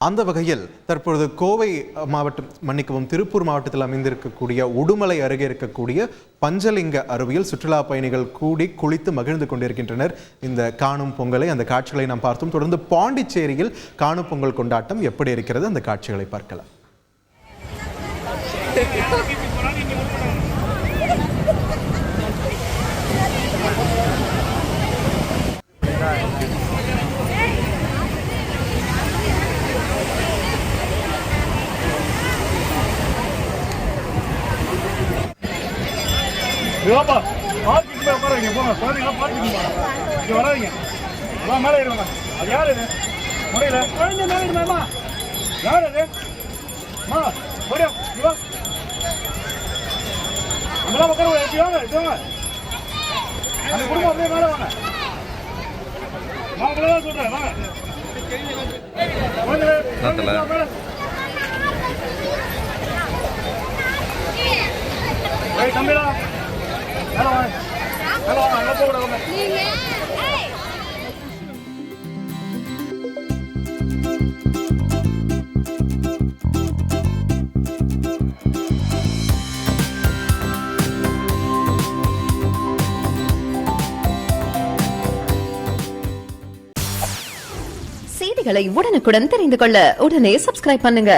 அந்த வகையில் தற்பொழுது கோவை மாவட்டம் திருப்பூர் மாவட்டத்தில் அமைந்திருக்கக்கூடிய உடுமலை அருகே இருக்கக்கூடிய பஞ்சலிங்க அருவியில் சுற்றுலா பயணிகள் கூடி குளித்து மகிழ்ந்து கொண்டிருக்கின்றனர். இந்த காணும் பொங்கலை அந்த காட்சிகளை நாம் பார்த்தோம். தொடர்ந்து பாண்டிச்சேரியில் காணும் பொங்கல் கொண்டாட்டம் எப்படி இருக்கிறது, அந்த காட்சிகளை பார்க்கலாம். பார்க்கிங் உட்காருங்க, போங்க குழந்தைங்களா பார்க்கிங் இங்கே வராதிங்க. எல்லாம் மேலே இருவாங்க. அது யார் இது முடியல குழந்தை மேலே இருமாமா? யார் அது? ஓடியா இவா இங்கெல்லாம் உட்கார எப்படி வாங்க வாங்க அந்த குடும்பம் அப்படியே மேலே வாங்க. வாங்க தான் சொல்கிறேன் வாங்க தம்பிடா செய்திகளை உடனுக்குடன் தெரிந்து கொள்ள உடனே சப்ஸ்கிரைப் பண்ணுங்க.